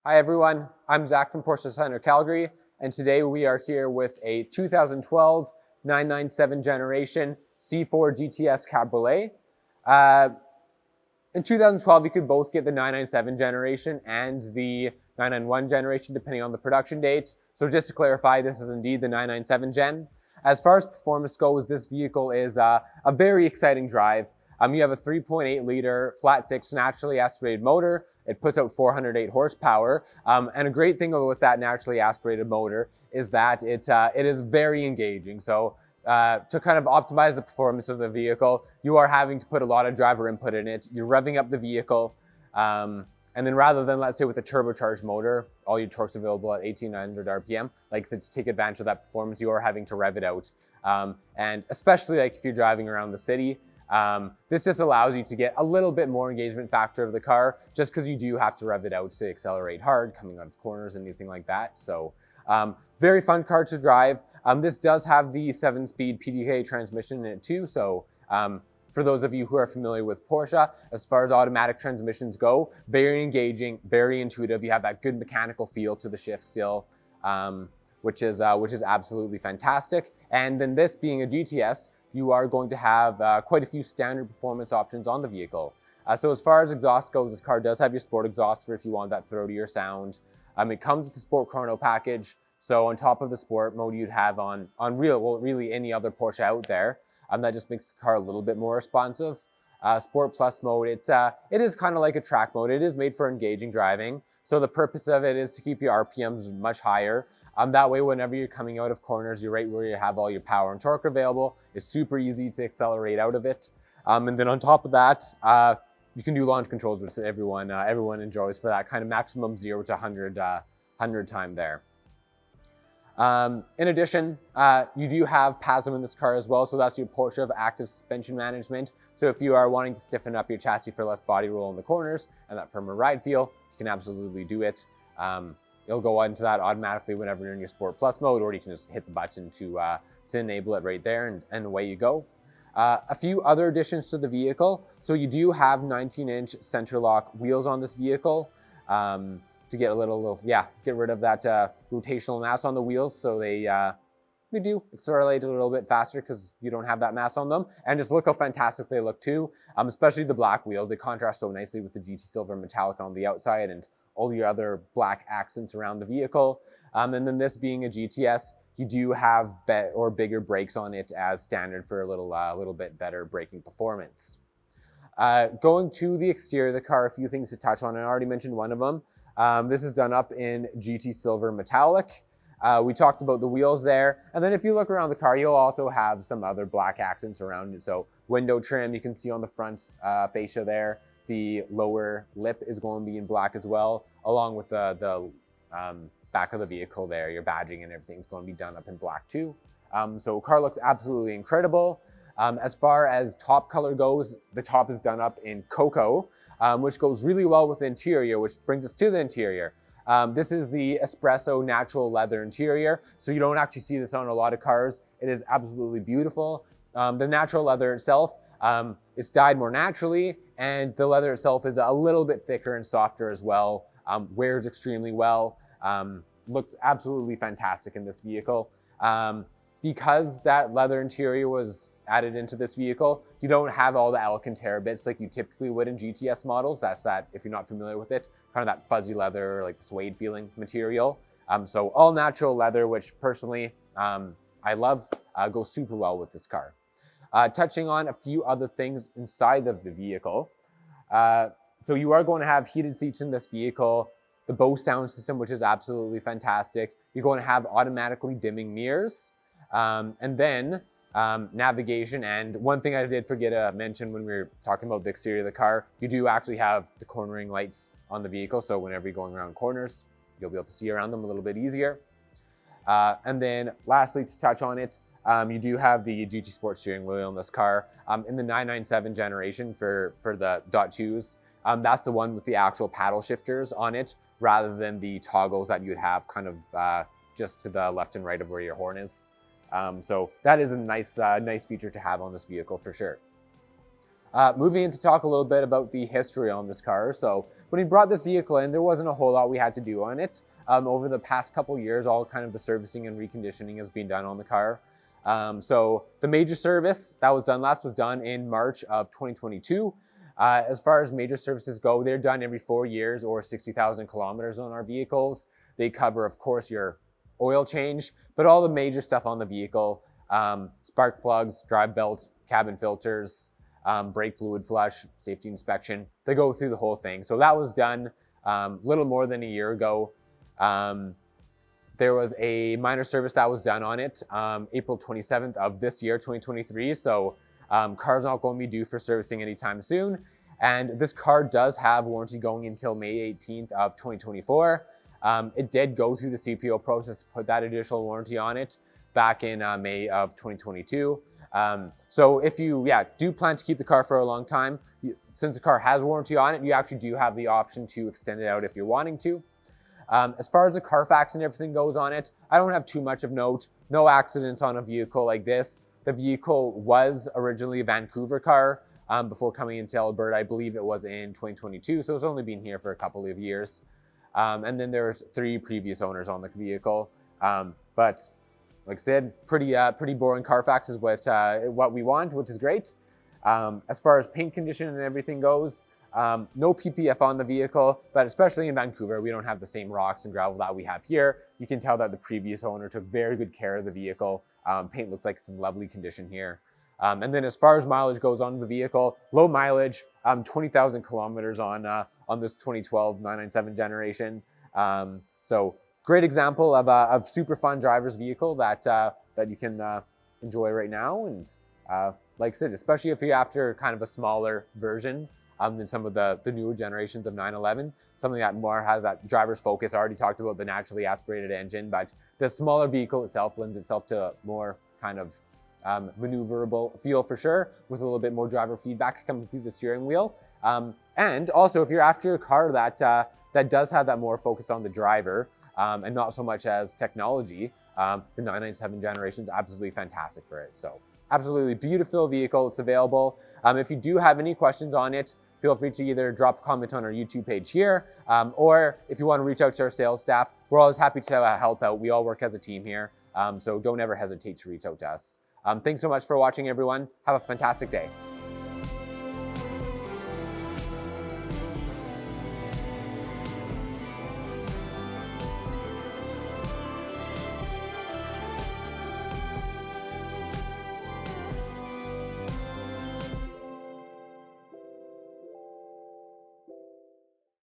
Hi everyone, I'm Zach from Porsche Center Calgary, and today we are here with a 2012 997 generation C4 GTS Cabriolet. In 2012, you could both get the 997 generation and the 991 generation, depending on the production date. So just to clarify, this is indeed the 997 gen. As far as performance goes, this vehicle is a very exciting drive. You have a 3.8 liter flat six naturally aspirated motor. It puts out 408 horsepower. And a great thing with that naturally aspirated motor is that it is very engaging. So to kind of optimize the performance of the vehicle, you are having to put a lot of driver input in it. You're revving up the vehicle. And then rather than, let's say, with a turbocharged motor, all your torque's available at 1800 RPM, like I said, to take advantage of that performance, you are having to rev it out. And especially like if you're driving around the city, this just allows you to get a little bit more engagement factor of the car, just because you do have to rev it out to accelerate hard, coming out of corners and anything like that. So very fun car to drive. This does have the 7-speed PDK transmission in it too. So for those of you who are familiar with Porsche, as far as automatic transmissions go, very engaging, very intuitive. You have that good mechanical feel to the shift still, which is absolutely fantastic. And then this being a GTS, you are going to have quite a few standard performance options on the vehicle. So as far as exhaust goes, this car does have your sport exhaust for if you want that throatier sound. It comes with the Sport Chrono package. So on top of the sport mode you'd have on really any other Porsche out there. That just makes the car a little bit more responsive. Sport Plus mode, it is kind of like a track mode. It is made for engaging driving. So the purpose of it is to keep your RPMs much higher. That way, whenever you're coming out of corners, you're right where you have all your power and torque available. It's super easy to accelerate out of it. And then on top of that, you can do launch controls, which everyone enjoys for that kind of maximum 0 to 100 time there. In addition, you do have PASM in this car as well. So that's your Porsche of active suspension management. So if you are wanting to stiffen up your chassis for less body roll in the corners and that firmer ride feel, you can absolutely do it. It'll go into that automatically whenever you're in your Sport Plus mode, or you can just hit the button to enable it right there, and away you go. A few other additions to the vehicle. So you do have 19-inch center lock wheels on this vehicle to get get rid of that rotational mass on the wheels. So they do accelerate a little bit faster because you don't have that mass on them. And just look how fantastic they look too, especially the black wheels. They contrast so nicely with the GT Silver metallic on the outside and all your other black accents around the vehicle. And then this being a GTS, you do have bigger brakes on it as standard for a little bit better braking performance. Going to the exterior of the car, a few things to touch on. I already mentioned one of them. This is done up in GT Silver metallic. We talked about the wheels there. And then if you look around the car, you'll also have some other black accents around it. So window trim, you can see on the front fascia there. The lower lip is going to be in black as well, along with the back of the vehicle there. Your badging and everything is going to be done up in black too. So car looks absolutely incredible. As far as top color goes, the top is done up in cocoa, which goes really well with the interior, which brings us to the interior. This is the espresso natural leather interior, so you don't actually see this on a lot of cars. It is absolutely beautiful. The natural leather itself, it's dyed more naturally, and the leather itself is a little bit thicker and softer as well. Wears extremely well. Looks absolutely fantastic in this vehicle. Because that leather interior was added into this vehicle, you don't have all the Alcantara bits like you typically would in GTS models. That's that, if you're not familiar with it, kind of that fuzzy leather, like the suede feeling material. So all natural leather, which personally I love, goes super well with this car. Touching on a few other things inside of the vehicle. So you are going to have heated seats in this vehicle, the Bose sound system, which is absolutely fantastic. You're going to have automatically dimming mirrors, and then navigation. And one thing I did forget to mention when we were talking about the exterior of the car, you do actually have the cornering lights on the vehicle. So whenever you're going around corners, you'll be able to see around them a little bit easier. And then lastly, to touch on it, you do have the GT Sport steering wheel in this car. In the 997 generation for the .2s, that's the one with the actual paddle shifters on it, rather than the toggles that you'd have kind of just to the left and right of where your horn is. So that is a nice feature to have on this vehicle for sure. Moving in to talk a little bit about the history on this car. So when we brought this vehicle in, there wasn't a whole lot we had to do on it. Over the past couple years, all kind of the servicing and reconditioning has been done on the car. So the major service that was done last was done in March of 2022. As far as major services go, they're done every 4 years or 60,000 kilometers on our vehicles. They cover, of course, your oil change, but all the major stuff on the vehicle, spark plugs, drive belts, cabin filters, brake fluid flush, safety inspection, they go through the whole thing. So that was done little more than a year ago. There was a minor service that was done on it April 27th of this year, 2023. So car's not going to be due for servicing anytime soon. And this car does have warranty going until May 18th of 2024. It did go through the CPO process to put that additional warranty on it back in May of 2022. So if you do plan to keep the car for a long time, since the car has warranty on it, you actually do have the option to extend it out if you're wanting to. As far as the Carfax and everything goes on it, I don't have too much of note. No accidents on a vehicle like this. The vehicle was originally a Vancouver car before coming into Alberta. I believe it was in 2022, so it's only been here for a couple of years. And then there's 3 previous owners on the vehicle. But like I said, pretty boring Carfax is what we want, which is great. As far as paint condition and everything goes, no PPF on the vehicle, but especially in Vancouver, we don't have the same rocks and gravel that we have here. You can tell that the previous owner took very good care of the vehicle. Paint looks like it's in lovely condition here. And then as far as mileage goes on the vehicle, low mileage, 20,000 kilometers on this 2012 997 generation. So great example of a super fun driver's vehicle that you can enjoy right now. And like I said, especially if you're after kind of a smaller version than some of the newer generations of 911, something that more has that driver's focus. I already talked about the naturally aspirated engine, but the smaller vehicle itself lends itself to more kind of maneuverable feel for sure, with a little bit more driver feedback coming through the steering wheel. And also, if you're after a car that does have that more focus on the driver and not so much as technology, the 997 generation is absolutely fantastic for it. So absolutely beautiful vehicle. It's available. If you do have any questions on it, feel free to either drop a comment on our YouTube page here, or if you want to reach out to our sales staff, we're always happy to help out. We all work as a team here, so don't ever hesitate to reach out to us. Thanks so much for watching, everyone. Have a fantastic day.